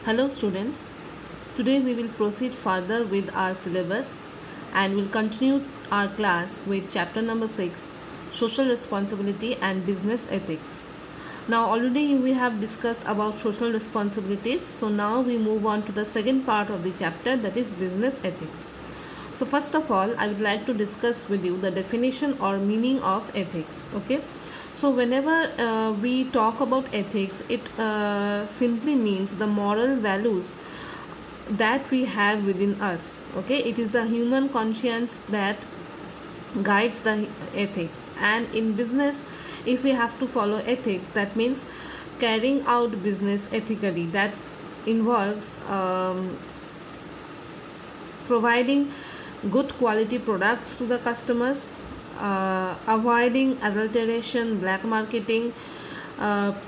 Hello students, today we will proceed further with our syllabus and will continue our class with chapter number 6, Social Responsibility and Business Ethics. Now already we have discussed about social responsibilities, so now we move on to the second part of the chapter, that is business ethics. So first of all, I would like to discuss with you the definition or meaning of ethics. Okay, so whenever we talk about ethics, it simply means the moral values that we have within us. Okay, it is the human conscience that guides the ethics, and in business, if we have to follow ethics, that means carrying out business ethically. That involves providing good quality products to the customers, avoiding adulteration, black marketing,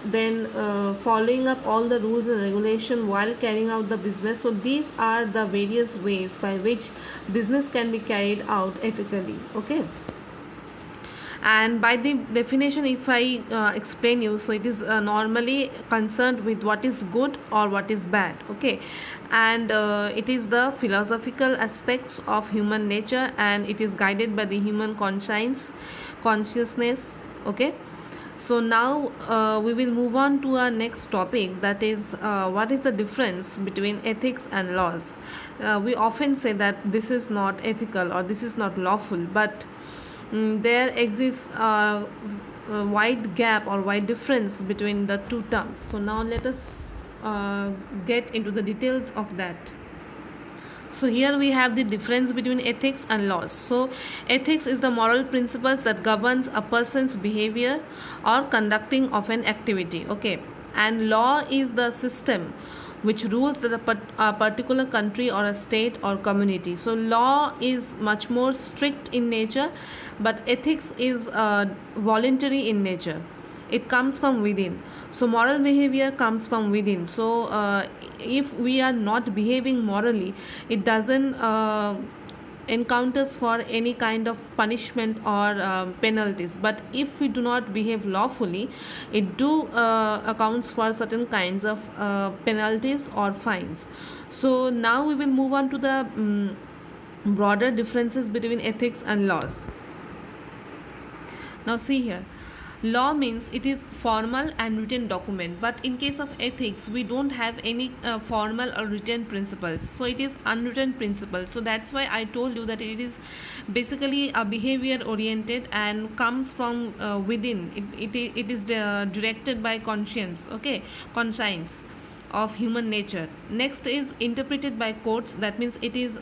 then following up all the rules and regulation while carrying out the business. So these are the various ways by which business can be carried out ethically. Okay, and by the definition, if I explain you, so it is normally concerned with what is good or what is bad. Okay, and it is the philosophical aspects of human nature, and it is guided by the human consciousness. Okay, so now we will move on to our next topic, that is what is the difference between ethics and laws. We often say that this is not ethical or this is not lawful, but there exists a wide gap or wide difference between the two terms. So now let us get into the details of that. So here we have the difference between ethics and laws. So ethics is the moral principles that governs a person's behavior or conducting of an activity. Okay, and law is the system which rules that a particular country or a state or community. So law is much more strict in nature, but ethics is voluntary in nature. It comes from within. So moral behavior comes from within. So if we are not behaving morally, it doesn't encounters for any kind of punishment or penalties. But if we do not behave lawfully, it do accounts for certain kinds of penalties or fines. So now we will move on to the broader differences between ethics and laws. Now see here, law means it is formal and written document, but in case of ethics we don't have any formal or written principles, so it is unwritten principles. So that's why I told you that it is basically a behavior oriented and comes from within. It is directed by conscience. Okay, conscience of human nature. Next is interpreted by courts. That means it is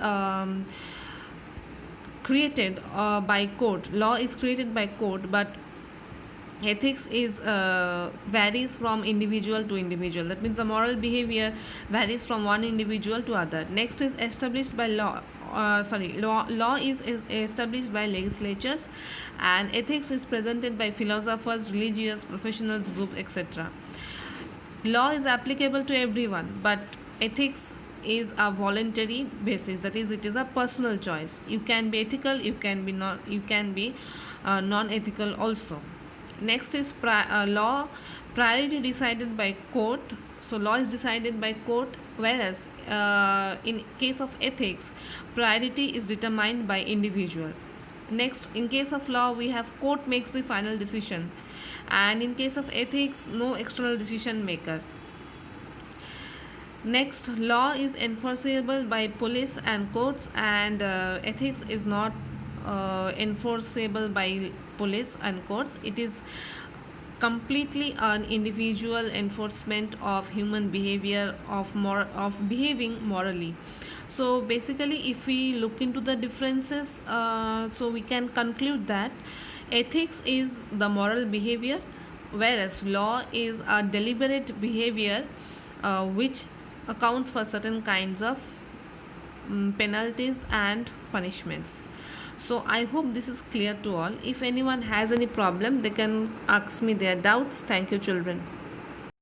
created by court. Law is created by court, but ethics is varies from individual to individual. That means the moral behavior varies from one individual to other. Next is established by law. Law is established by legislatures, and ethics is presented by philosophers, religious professionals, groups, etc. Law is applicable to everyone, but ethics is a voluntary basis. That is, it is a personal choice. You can be ethical, you can be non-ethical also. Next is law, priority decided by court. So law is decided by court, whereas in case of ethics, priority is determined by individual. Next, in case of law, we have court makes the final decision, and in case of ethics, no external decision maker. Next, law is enforceable by police and courts, and ethics is not enforceable by police and courts. It is completely an individual enforcement of human behavior, of behaving morally. So basically, if we look into the differences, so we can conclude that ethics is the moral behavior, whereas law is a deliberate behavior which accounts for certain kinds of penalties and punishments. So I hope this is clear to all. If anyone has any problem, they can ask me their doubts. Thank you, children.